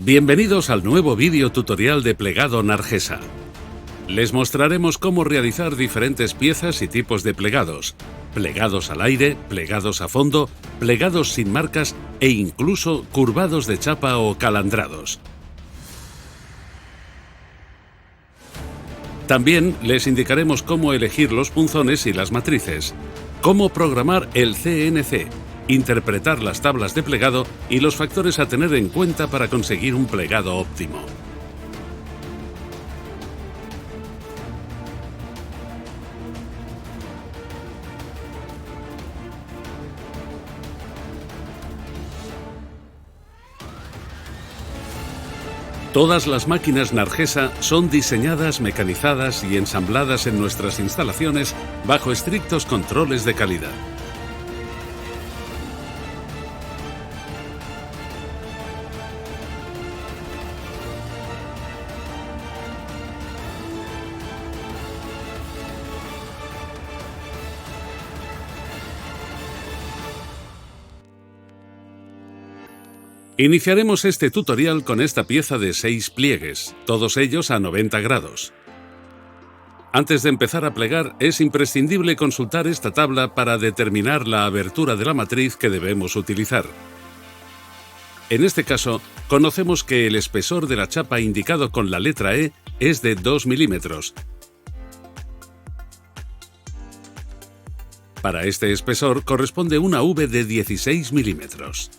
Bienvenidos al nuevo vídeo tutorial de plegado Nargesa. Les mostraremos cómo realizar diferentes piezas y tipos de plegados. Plegados al aire, plegados a fondo, plegados sin marcas e incluso curvados de chapa o calandrados. También les indicaremos cómo elegir los punzones y las matrices, cómo programar el CNC, interpretar las tablas de plegado y los factores a tener en cuenta para conseguir un plegado óptimo. Todas las máquinas Nargesa son diseñadas, mecanizadas y ensambladas en nuestras instalaciones bajo estrictos controles de calidad. Iniciaremos este tutorial con esta pieza de 6 pliegues, todos ellos a 90 grados. Antes de empezar a plegar, es imprescindible consultar esta tabla para determinar la abertura de la matriz que debemos utilizar. En este caso, conocemos que el espesor de la chapa indicado con la letra E es de 2 milímetros. Para este espesor corresponde una V de 16 milímetros.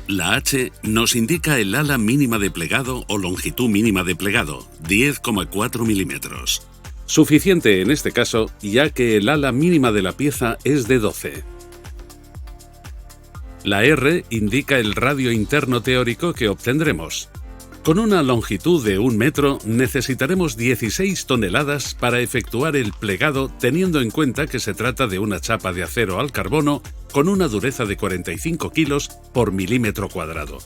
La H nos indica el ala mínima de plegado o longitud mínima de plegado, 10,4 milímetros. Suficiente en este caso, ya que el ala mínima de la pieza es de 12. La R indica el radio interno teórico que obtendremos. Con una longitud de 1 metro necesitaremos 16 toneladas para efectuar el plegado, teniendo en cuenta que se trata de una chapa de acero al carbono con una dureza de 45 kilos por milímetro cuadrado.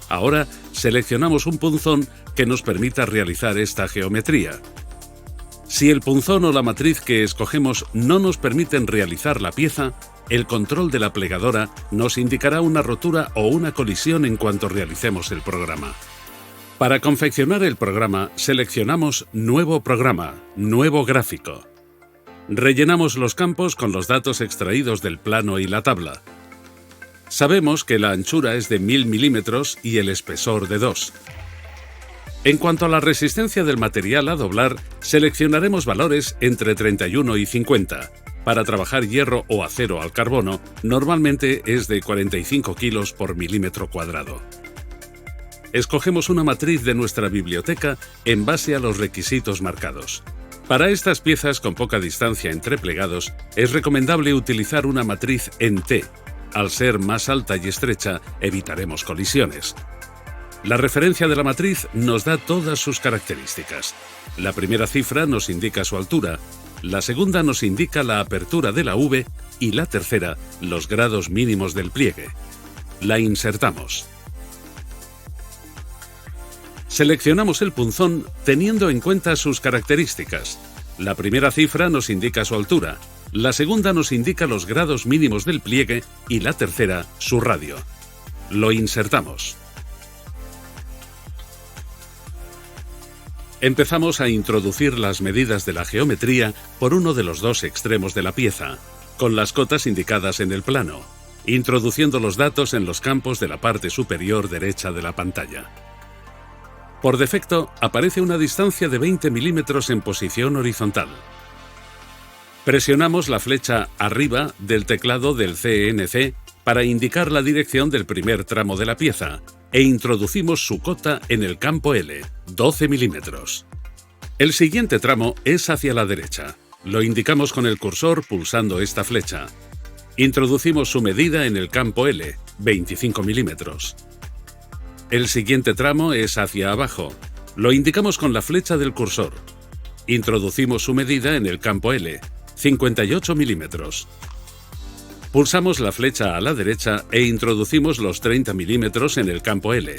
Ahora seleccionamos un punzón que nos permita realizar esta geometría. Si el punzón o la matriz que escogemos no nos permiten realizar la pieza, el control de la plegadora nos indicará una rotura o una colisión en cuanto realicemos el programa. Para confeccionar el programa, seleccionamos Nuevo programa, Nuevo gráfico. Rellenamos los campos con los datos extraídos del plano y la tabla. Sabemos que la anchura es de 1000 milímetros y el espesor de 2. En cuanto a la resistencia del material a doblar, seleccionaremos valores entre 31 y 50. Para trabajar hierro o acero al carbono, normalmente es de 45 kilos por milímetro cuadrado. Escogemos una matriz de nuestra biblioteca en base a los requisitos marcados. Para estas piezas con poca distancia entre plegados, es recomendable utilizar una matriz en T. Al ser más alta y estrecha, evitaremos colisiones. La referencia de la matriz nos da todas sus características. La primera cifra nos indica su altura, la segunda nos indica la apertura de la V y la tercera, los grados mínimos del pliegue. La insertamos. Seleccionamos el punzón teniendo en cuenta sus características. La primera cifra nos indica su altura, la segunda nos indica los grados mínimos del pliegue y la tercera su radio. Lo insertamos. Empezamos a introducir las medidas de la geometría por uno de los dos extremos de la pieza, con las cotas indicadas en el plano, introduciendo los datos en los campos de la parte superior derecha de la pantalla. Por defecto, aparece una distancia de 20 milímetros en posición horizontal. Presionamos la flecha arriba del teclado del CNC para indicar la dirección del primer tramo de la pieza e introducimos su cota en el campo L, 12 milímetros. El siguiente tramo es hacia la derecha. Lo indicamos con el cursor pulsando esta flecha. Introducimos su medida en el campo L, 25 milímetros. El siguiente tramo es hacia abajo. Lo indicamos con la flecha del cursor. Introducimos su medida en el campo L, 58 milímetros. Pulsamos la flecha a la derecha e introducimos los 30 milímetros en el campo L.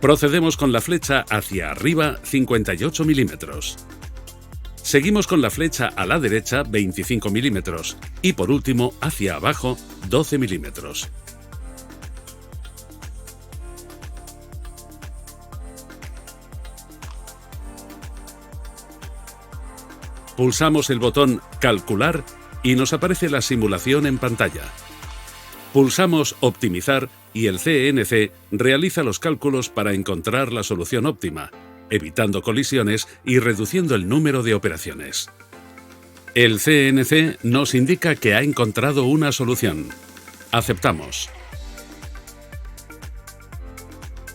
Procedemos con la flecha hacia arriba, 58 milímetros. Seguimos con la flecha a la derecha, 25 milímetros. Y por último, hacia abajo, 12 milímetros. Pulsamos el botón Calcular y nos aparece la simulación en pantalla. Pulsamos Optimizar y el CNC realiza los cálculos para encontrar la solución óptima, evitando colisiones y reduciendo el número de operaciones. El CNC nos indica que ha encontrado una solución. Aceptamos.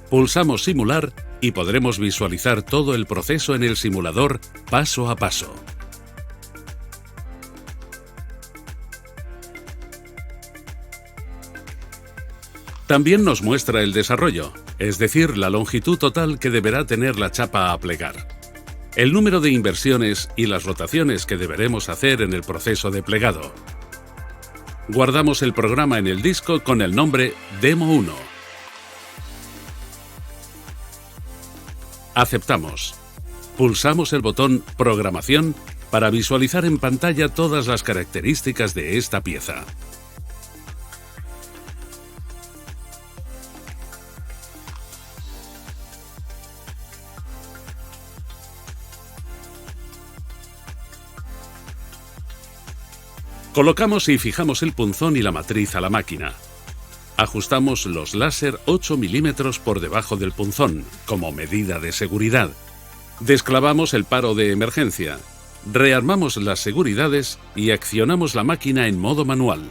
Pulsamos Simular y podremos visualizar todo el proceso en el simulador paso a paso. También nos muestra el desarrollo, es decir, la longitud total que deberá tener la chapa a plegar, el número de inversiones y las rotaciones que deberemos hacer en el proceso de plegado. Guardamos el programa en el disco con el nombre Demo 1. Aceptamos. Pulsamos el botón Programación para visualizar en pantalla todas las características de esta pieza. Colocamos y fijamos el punzón y la matriz a la máquina. Ajustamos los láser 8 milímetros por debajo del punzón, como medida de seguridad. Desclavamos el paro de emergencia. Rearmamos las seguridades y accionamos la máquina en modo manual.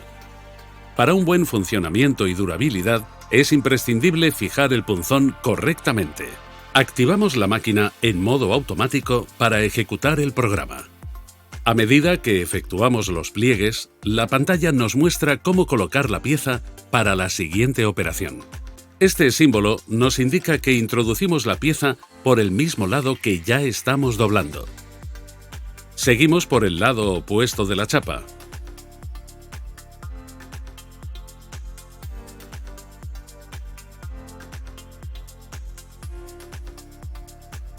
Para un buen funcionamiento y durabilidad, es imprescindible fijar el punzón correctamente. Activamos la máquina en modo automático para ejecutar el programa. A medida que efectuamos los pliegues, la pantalla nos muestra cómo colocar la pieza para la siguiente operación. Este símbolo nos indica que introducimos la pieza por el mismo lado que ya estamos doblando. Seguimos por el lado opuesto de la chapa.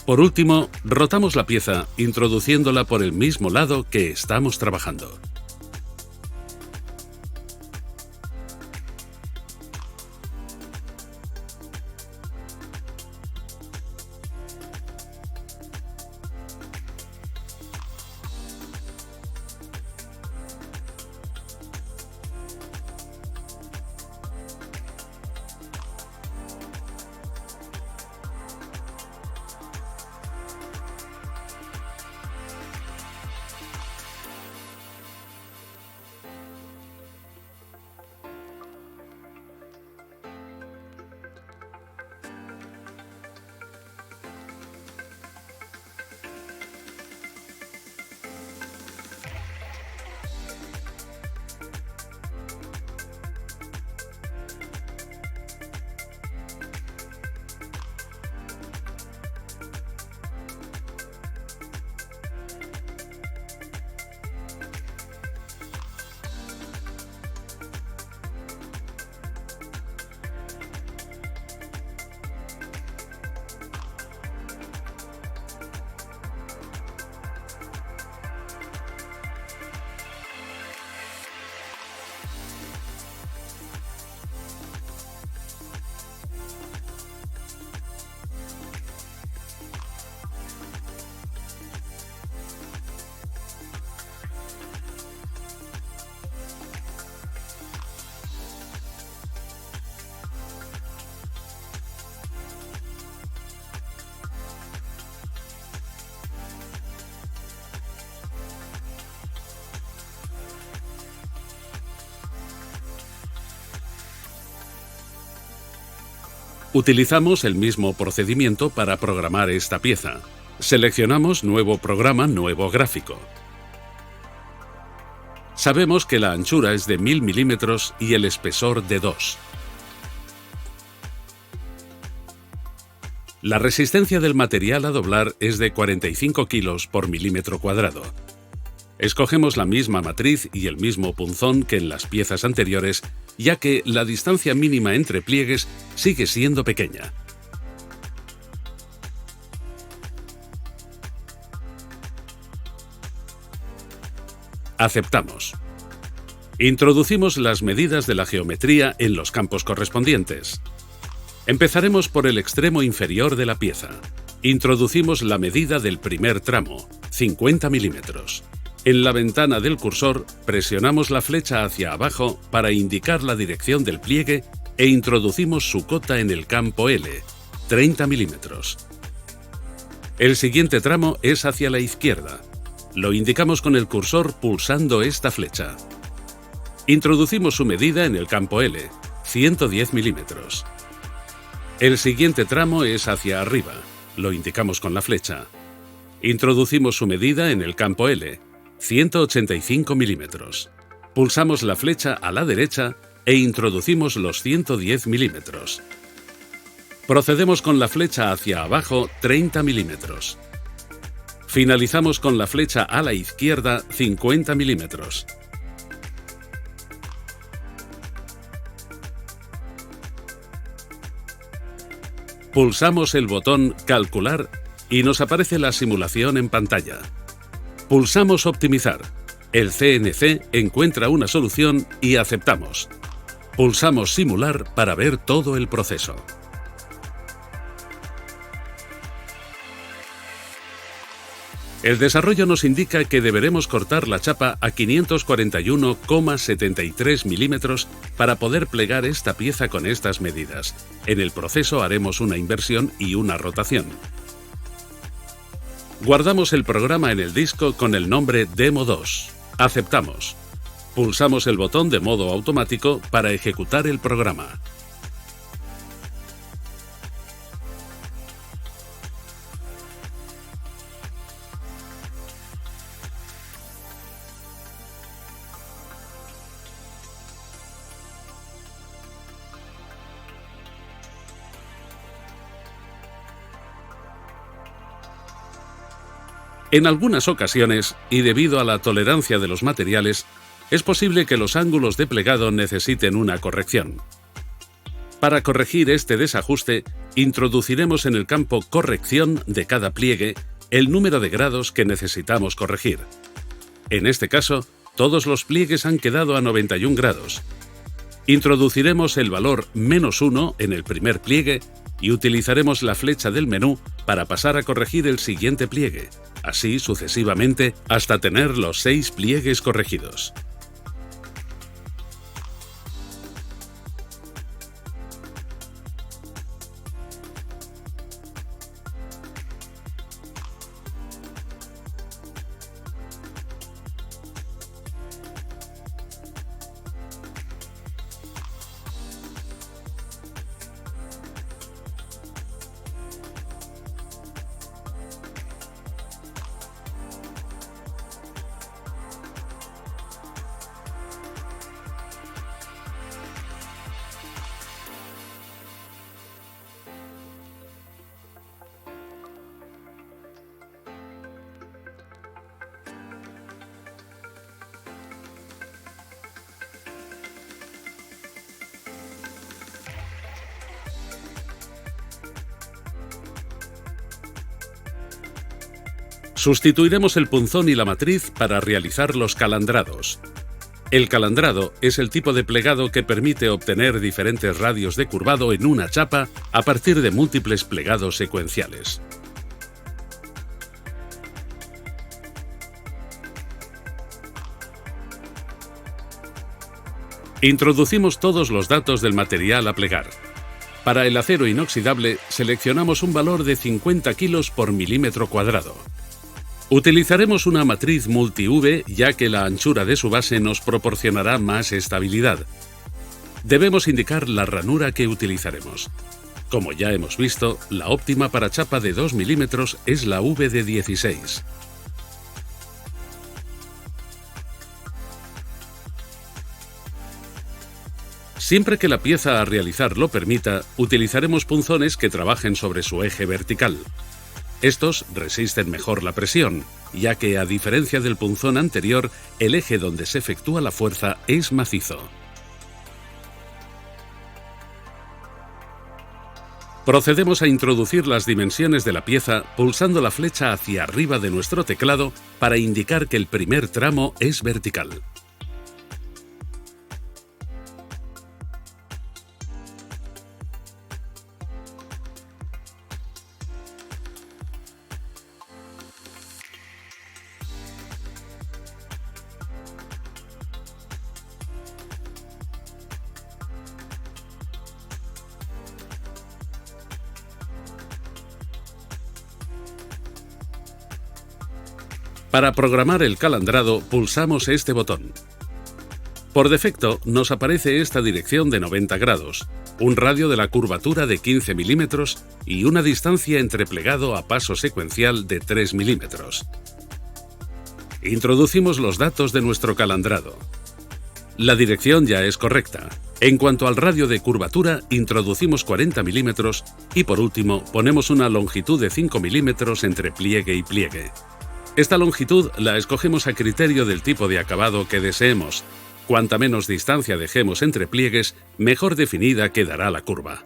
Por último, rotamos la pieza introduciéndola por el mismo lado que estamos trabajando. Utilizamos el mismo procedimiento para programar esta pieza. Seleccionamos Nuevo programa, nuevo gráfico. Sabemos que la anchura es de 1000 milímetros y el espesor de 2. La resistencia del material a doblar es de 45 kilos por milímetro cuadrado. Escogemos la misma matriz y el mismo punzón que en las piezas anteriores, ya que la distancia mínima entre pliegues sigue siendo pequeña. Aceptamos. Introducimos las medidas de la geometría en los campos correspondientes. Empezaremos por el extremo inferior de la pieza. Introducimos la medida del primer tramo. 50 milímetros. En la ventana del cursor presionamos la flecha hacia abajo para indicar la dirección del pliegue e introducimos su cota en el campo L, 30 milímetros. El siguiente tramo es hacia la izquierda. Lo indicamos con el cursor pulsando esta flecha. Introducimos su medida en el campo L, 110 milímetros. El siguiente tramo es hacia arriba. Lo indicamos con la flecha. Introducimos su medida en el campo L, 185 milímetros. Pulsamos la flecha a la derecha e introducimos los 110 milímetros. Procedemos con la flecha hacia abajo 30 milímetros. Finalizamos con la flecha a la izquierda 50 milímetros. Pulsamos el botón Calcular y nos aparece la simulación en pantalla. Pulsamos Optimizar. El CNC encuentra una solución y aceptamos. Pulsamos Simular para ver todo el proceso. El desarrollo nos indica que deberemos cortar la chapa a 541,73 milímetros para poder plegar esta pieza con estas medidas. En el proceso haremos una inversión y una rotación. Guardamos el programa en el disco con el nombre Demo 2. Aceptamos. Pulsamos el botón de modo automático para ejecutar el programa. En algunas ocasiones, y debido a la tolerancia de los materiales, es posible que los ángulos de plegado necesiten una corrección. Para corregir este desajuste, introduciremos en el campo Corrección de cada pliegue el número de grados que necesitamos corregir. En este caso, todos los pliegues han quedado a 91 grados. Introduciremos el valor -1 en el primer pliegue y utilizaremos la flecha del menú para pasar a corregir el siguiente pliegue, así sucesivamente hasta tener los 6 pliegues corregidos. Sustituiremos el punzón y la matriz para realizar los calandrados. El calandrado es el tipo de plegado que permite obtener diferentes radios de curvado en una chapa a partir de múltiples plegados secuenciales. Introducimos todos los datos del material a plegar. Para el acero inoxidable seleccionamos un valor de 50 kilos por milímetro cuadrado. Utilizaremos una matriz multi-V ya que la anchura de su base nos proporcionará más estabilidad. Debemos indicar la ranura que utilizaremos. Como ya hemos visto, la óptima para chapa de 2 milímetros es la V de 16. Siempre que la pieza a realizar lo permita, utilizaremos punzones que trabajen sobre su eje vertical. Estos resisten mejor la presión, ya que a diferencia del punzón anterior, el eje donde se efectúa la fuerza es macizo. Procedemos a introducir las dimensiones de la pieza pulsando la flecha hacia arriba de nuestro teclado para indicar que el primer tramo es vertical. Para programar el calandrado pulsamos este botón. Por defecto nos aparece esta dirección de 90 grados, un radio de la curvatura de 15 milímetros y una distancia entre plegado a paso secuencial de 3 milímetros. Introducimos los datos de nuestro calandrado. La dirección ya es correcta. En cuanto al radio de curvatura, introducimos 40 milímetros y por último ponemos una longitud de 5 milímetros entre pliegue y pliegue. Esta longitud la escogemos a criterio del tipo de acabado que deseemos. Cuanta menos distancia dejemos entre pliegues, mejor definida quedará la curva.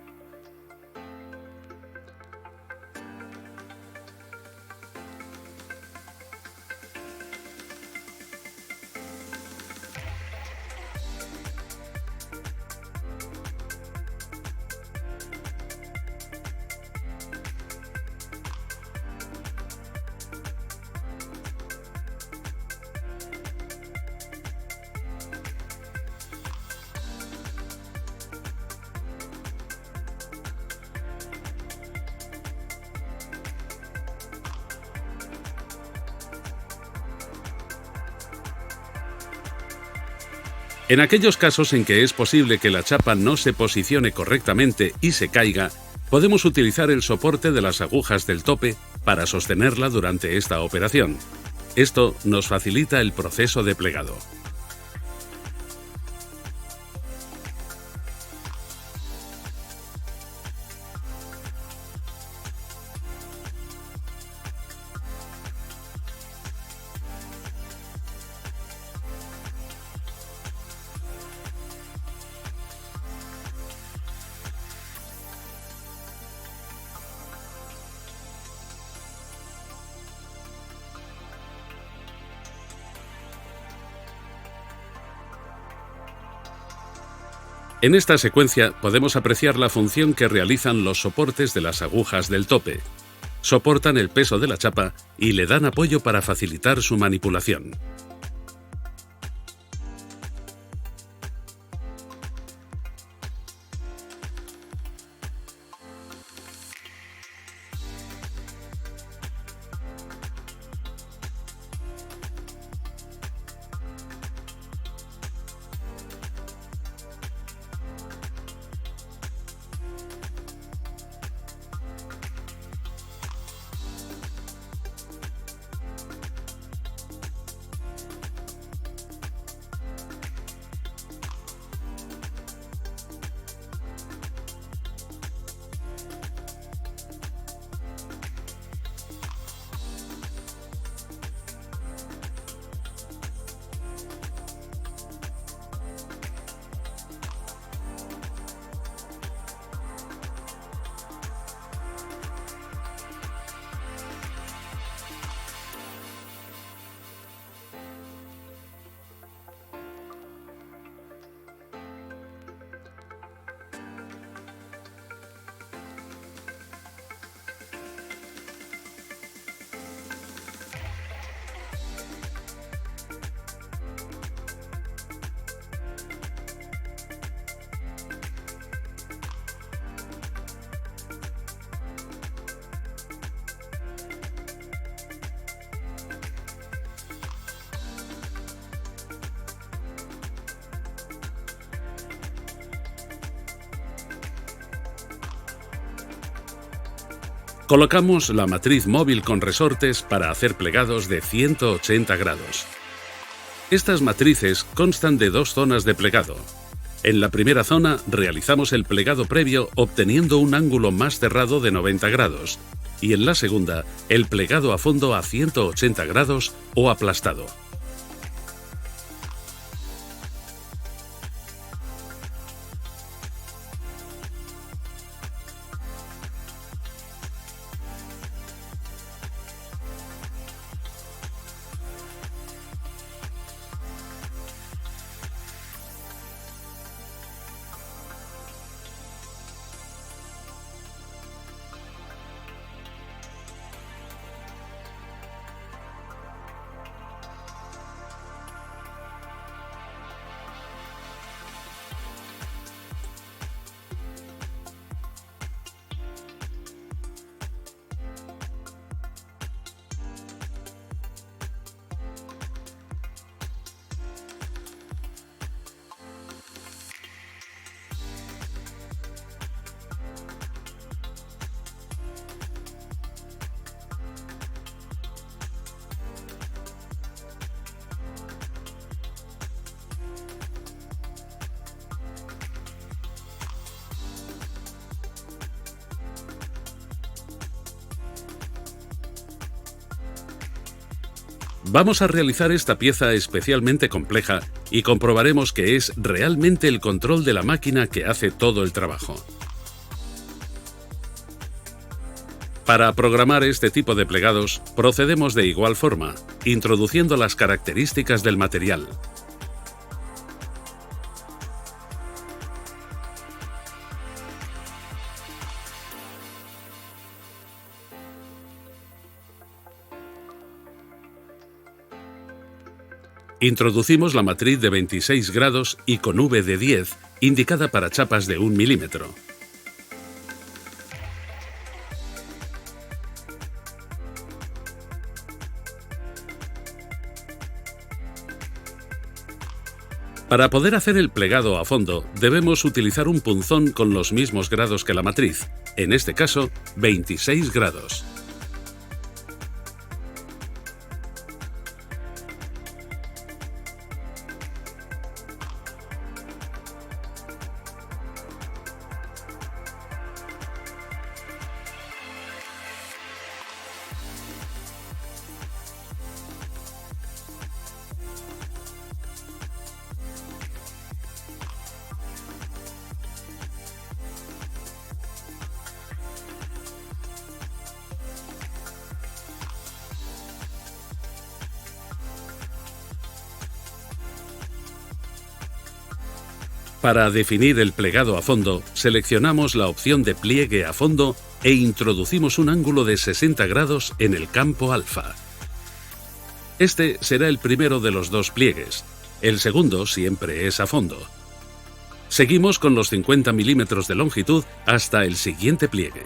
En aquellos casos en que es posible que la chapa no se posicione correctamente y se caiga, podemos utilizar el soporte de las agujas del tope para sostenerla durante esta operación. Esto nos facilita el proceso de plegado. En esta secuencia podemos apreciar la función que realizan los soportes de las agujas del tope. Soportan el peso de la chapa y le dan apoyo para facilitar su manipulación. Colocamos la matriz móvil con resortes para hacer plegados de 180 grados. Estas matrices constan de dos zonas de plegado. En la primera zona realizamos el plegado previo obteniendo un ángulo más cerrado de 90 grados y en la segunda el plegado a fondo a 180 grados o aplastado. Vamos a realizar esta pieza especialmente compleja y comprobaremos que es realmente el control de la máquina que hace todo el trabajo. Para programar este tipo de plegados, procedemos de igual forma, introduciendo las características del material. Introducimos la matriz de 26 grados y con V de 10, indicada para chapas de 1 milímetro. Para poder hacer el plegado a fondo, debemos utilizar un punzón con los mismos grados que la matriz, en este caso, 26 grados. Para definir el plegado a fondo, seleccionamos la opción de pliegue a fondo e introducimos un ángulo de 60 grados en el campo alfa. Este será el primero de los dos pliegues. El segundo siempre es a fondo. Seguimos con los 50 milímetros de longitud hasta el siguiente pliegue.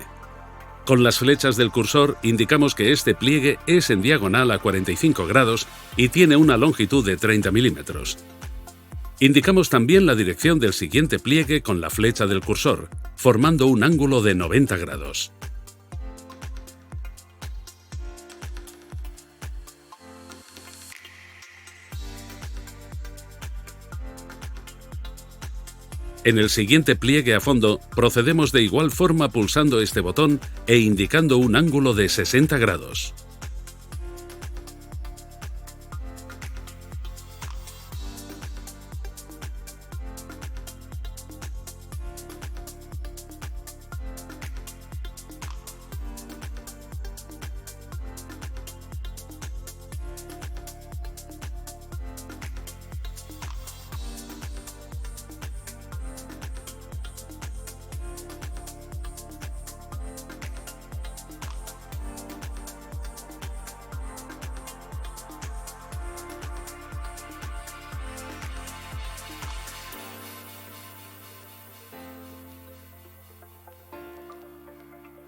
Con las flechas del cursor indicamos que este pliegue es en diagonal a 45 grados y tiene una longitud de 30 milímetros. Indicamos también la dirección del siguiente pliegue con la flecha del cursor, formando un ángulo de 90 grados. En el siguiente pliegue a fondo, procedemos de igual forma pulsando este botón e indicando un ángulo de 60 grados.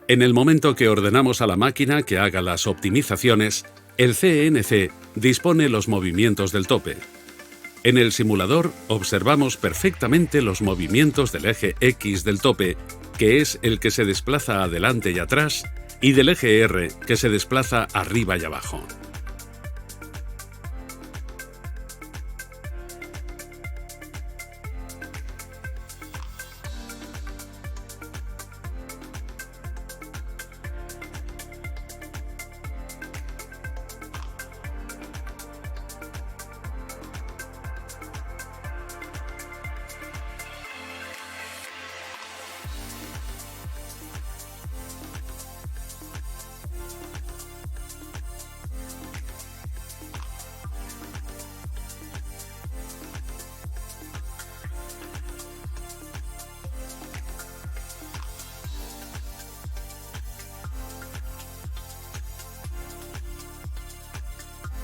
En el momento que ordenamos a la máquina que haga las optimizaciones, el CNC dispone los movimientos del tope. En el simulador observamos perfectamente los movimientos del eje X del tope, que es el que se desplaza adelante y atrás, y del eje R, que se desplaza arriba y abajo.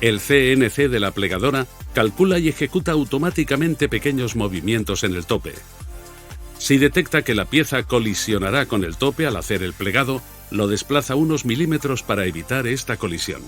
El CNC de la plegadora calcula y ejecuta automáticamente pequeños movimientos en el tope. Si detecta que la pieza colisionará con el tope al hacer el plegado, lo desplaza unos milímetros para evitar esta colisión.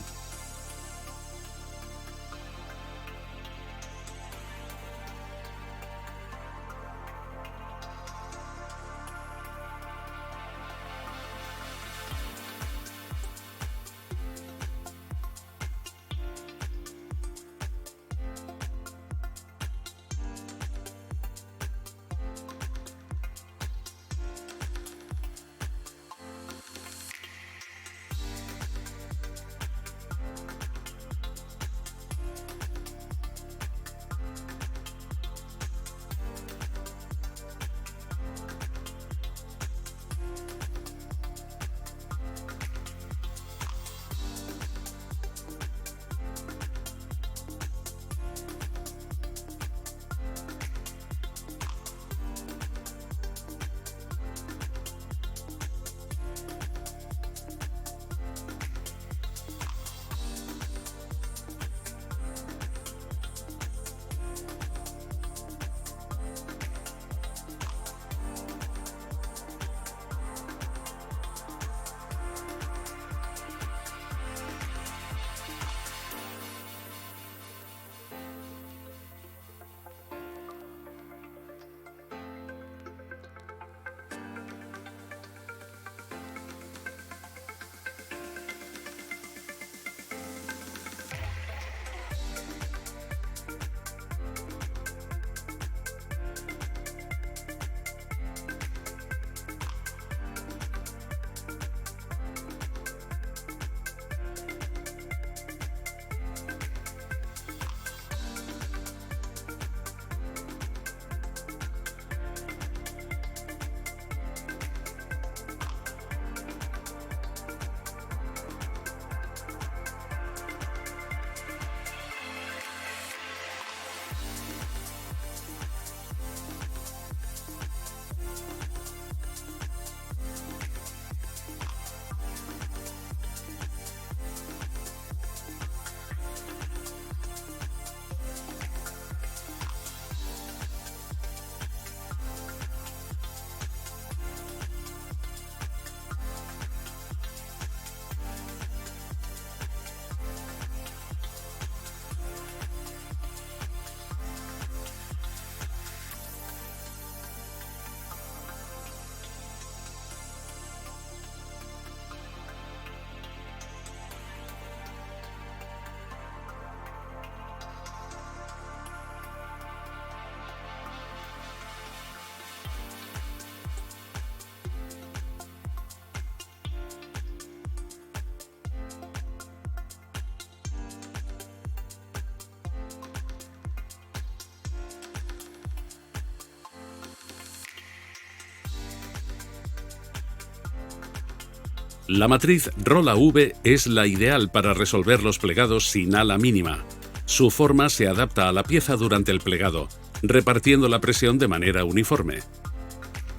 La matriz Rola V es la ideal para resolver los plegados sin ala mínima. Su forma se adapta a la pieza durante el plegado, repartiendo la presión de manera uniforme.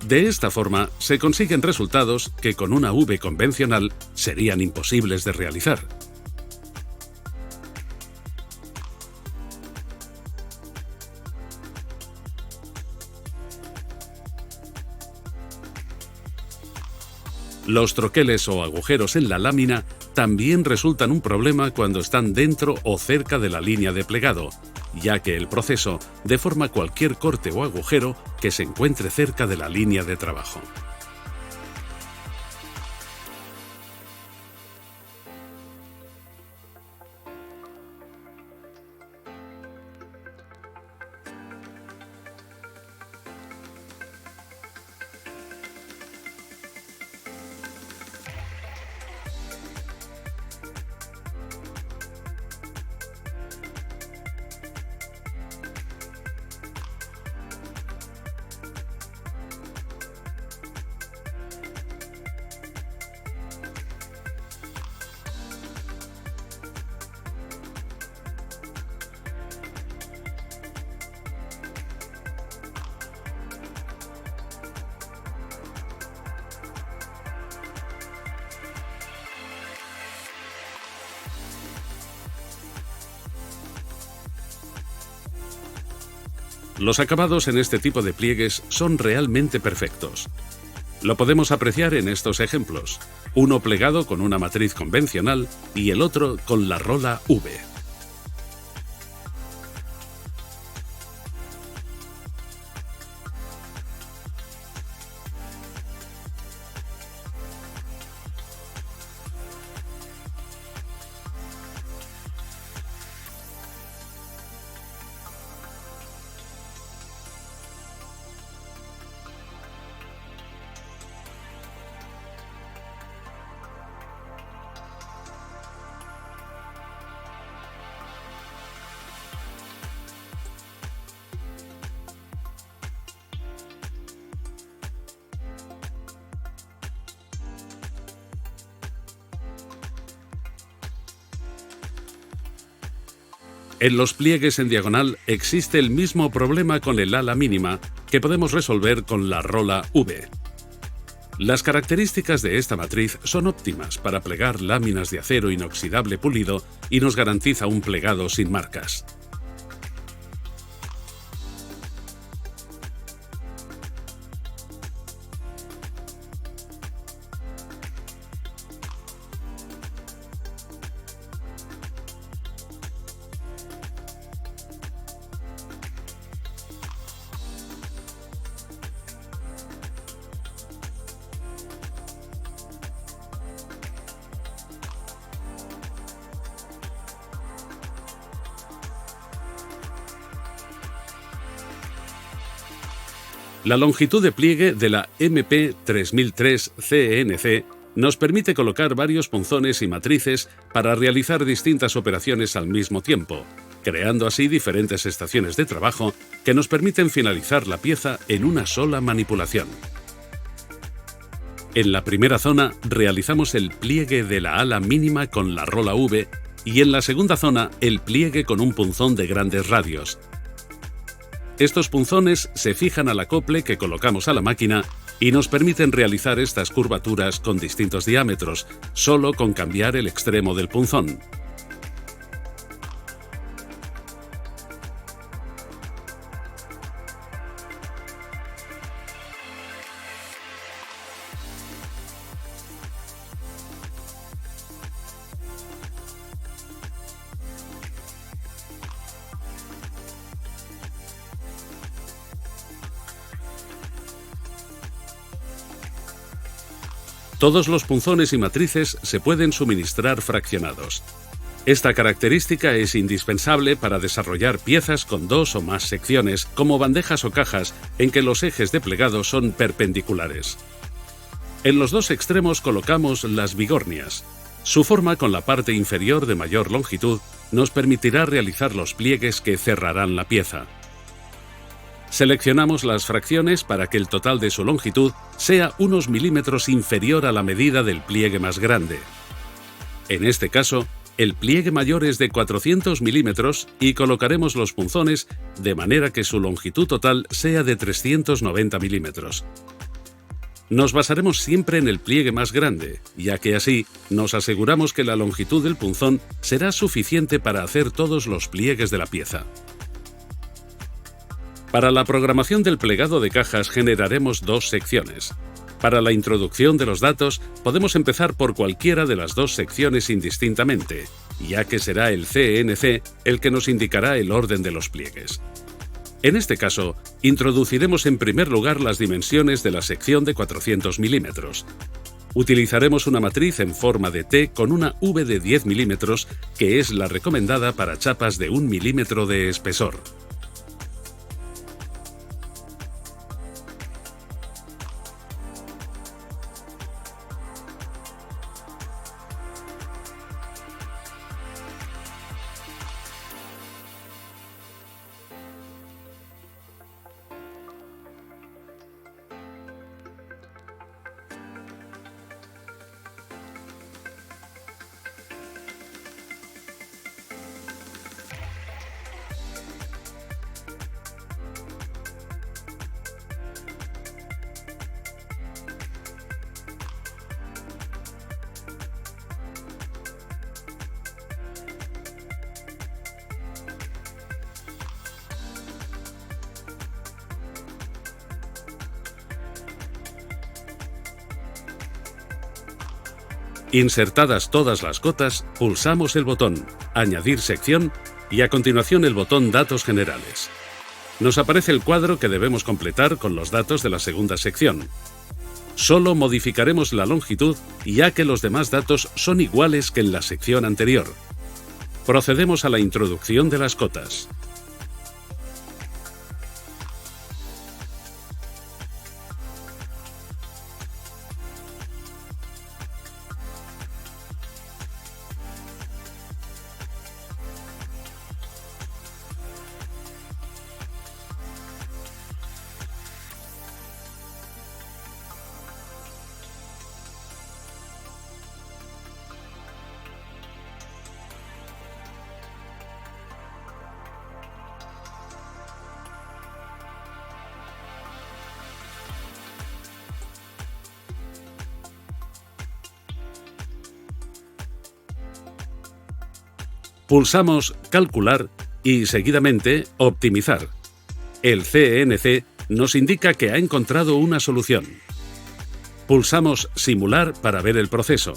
De esta forma, se consiguen resultados que con una V convencional serían imposibles de realizar. Los troqueles o agujeros en la lámina también resultan un problema cuando están dentro o cerca de la línea de plegado, ya que el proceso deforma cualquier corte o agujero que se encuentre cerca de la línea de trabajo. Los acabados en este tipo de pliegues son realmente perfectos. Lo podemos apreciar en estos ejemplos, uno plegado con una matriz convencional y el otro con la rola V. En los pliegues en diagonal existe el mismo problema con el ala mínima que podemos resolver con la rola V. Las características de esta matriz son óptimas para plegar láminas de acero inoxidable pulido y nos garantiza un plegado sin marcas. La longitud de pliegue de la MP3003 CNC nos permite colocar varios punzones y matrices para realizar distintas operaciones al mismo tiempo, creando así diferentes estaciones de trabajo que nos permiten finalizar la pieza en una sola manipulación. En la primera zona realizamos el pliegue de la ala mínima con la rola V y en la segunda zona el pliegue con un punzón de grandes radios. Estos punzones se fijan al acople que colocamos a la máquina y nos permiten realizar estas curvaturas con distintos diámetros, solo con cambiar el extremo del punzón. Todos los punzones y matrices se pueden suministrar fraccionados. Esta característica es indispensable para desarrollar piezas con dos o más secciones, como bandejas o cajas, en que los ejes de plegado son perpendiculares. En los dos extremos colocamos las bigornias. Su forma con la parte inferior de mayor longitud nos permitirá realizar los pliegues que cerrarán la pieza. Seleccionamos las fracciones para que el total de su longitud sea unos milímetros inferior a la medida del pliegue más grande. En este caso, el pliegue mayor es de 400 milímetros y colocaremos los punzones de manera que su longitud total sea de 390 milímetros. Nos basaremos siempre en el pliegue más grande, ya que así nos aseguramos que la longitud del punzón será suficiente para hacer todos los pliegues de la pieza. Para la programación del plegado de cajas generaremos dos secciones. Para la introducción de los datos podemos empezar por cualquiera de las dos secciones indistintamente, ya que será el CNC el que nos indicará el orden de los pliegues. En este caso, introduciremos en primer lugar las dimensiones de la sección de 400 milímetros. Utilizaremos una matriz en forma de T con una V de 10 milímetros, que es la recomendada para chapas de 1 milímetro de espesor. Insertadas todas las cotas, pulsamos el botón Añadir sección y a continuación el botón Datos generales. Nos aparece el cuadro que debemos completar con los datos de la segunda sección. Solo modificaremos la longitud, ya que los demás datos son iguales que en la sección anterior. Procedemos a la introducción de las cotas. Pulsamos Calcular y, seguidamente, Optimizar. El CNC nos indica que ha encontrado una solución. Pulsamos Simular para ver el proceso.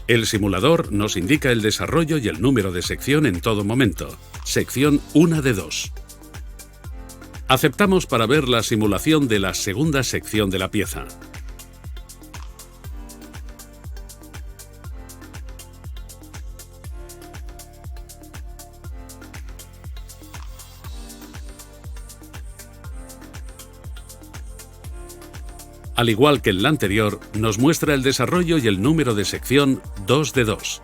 El simulador nos indica el desarrollo y el número de sección en todo momento. Sección 1 de 2. Aceptamos para ver la simulación de la segunda sección de la pieza. Al igual que en la anterior, nos muestra el desarrollo y el número de sección 2 de 2.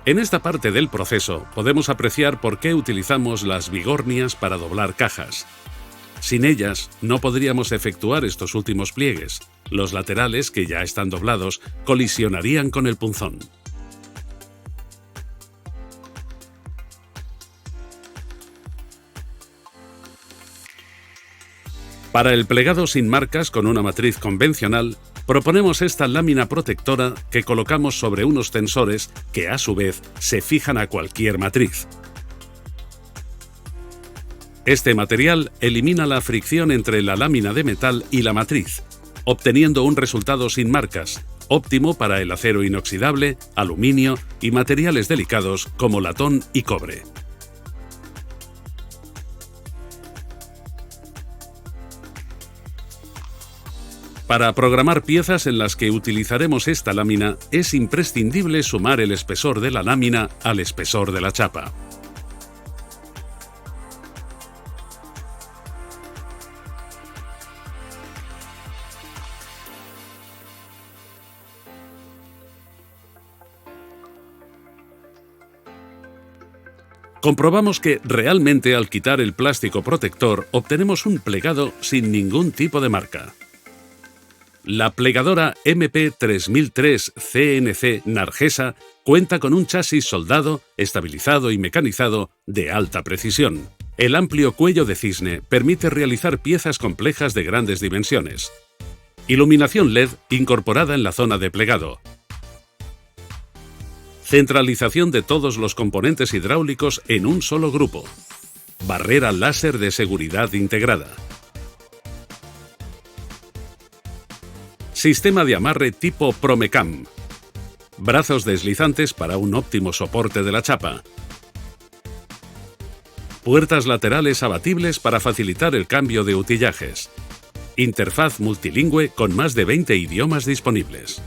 En esta parte del proceso podemos apreciar por qué utilizamos las bigornias para doblar cajas. Sin ellas no podríamos efectuar estos últimos pliegues. Los laterales, que ya están doblados, colisionarían con el punzón. Para el plegado sin marcas con una matriz convencional, proponemos esta lámina protectora que colocamos sobre unos tensores que a su vez se fijan a cualquier matriz. Este material elimina la fricción entre la lámina de metal y la matriz, obteniendo un resultado sin marcas, óptimo para el acero inoxidable, aluminio y materiales delicados como latón y cobre. Para programar piezas en las que utilizaremos esta lámina, es imprescindible sumar el espesor de la lámina al espesor de la chapa. Comprobamos que realmente al quitar el plástico protector obtenemos un plegado sin ningún tipo de marca. La plegadora MP3003 CNC Nargesa cuenta con un chasis soldado, estabilizado y mecanizado de alta precisión. El amplio cuello de cisne permite realizar piezas complejas de grandes dimensiones. Iluminación LED incorporada en la zona de plegado. Centralización de todos los componentes hidráulicos en un solo grupo. Barrera láser de seguridad integrada. Sistema de amarre tipo Promecam. Brazos deslizantes para un óptimo soporte de la chapa. Puertas laterales abatibles para facilitar el cambio de utillajes. Interfaz multilingüe con más de 20 idiomas disponibles.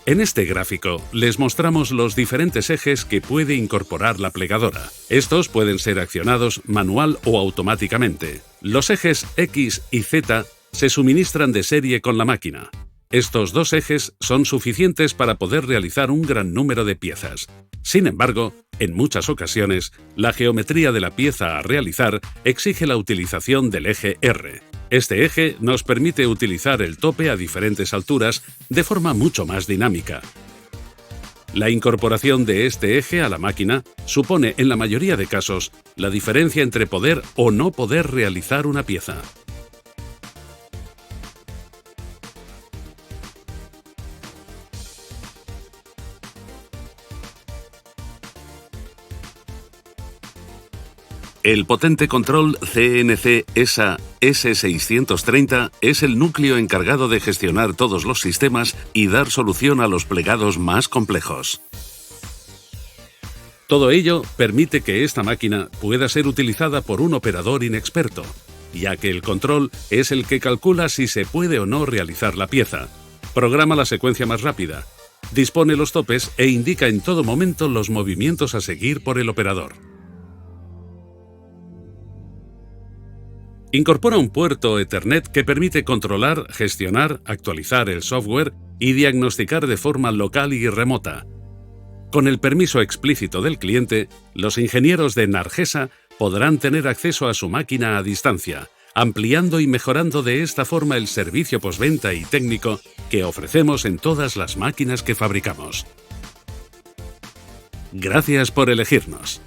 En este gráfico les mostramos los diferentes ejes que puede incorporar la plegadora. Estos pueden ser accionados manual o automáticamente. Los ejes X y Z se suministran de serie con la máquina. Estos dos ejes son suficientes para poder realizar un gran número de piezas. Sin embargo, en muchas ocasiones, la geometría de la pieza a realizar exige la utilización del eje R. Este eje nos permite utilizar el tope a diferentes alturas de forma mucho más dinámica. La incorporación de este eje a la máquina supone, en la mayoría de casos, la diferencia entre poder o no poder realizar una pieza. El potente control CNC ESA S630 es el núcleo encargado de gestionar todos los sistemas y dar solución a los plegados más complejos. Todo ello permite que esta máquina pueda ser utilizada por un operador inexperto, ya que el control es el que calcula si se puede o no realizar la pieza, programa la secuencia más rápida, dispone los topes e indica en todo momento los movimientos a seguir por el operador. Incorpora un puerto Ethernet que permite controlar, gestionar, actualizar el software y diagnosticar de forma local y remota. Con el permiso explícito del cliente, los ingenieros de Nargesa podrán tener acceso a su máquina a distancia, ampliando y mejorando de esta forma el servicio postventa y técnico que ofrecemos en todas las máquinas que fabricamos. Gracias por elegirnos.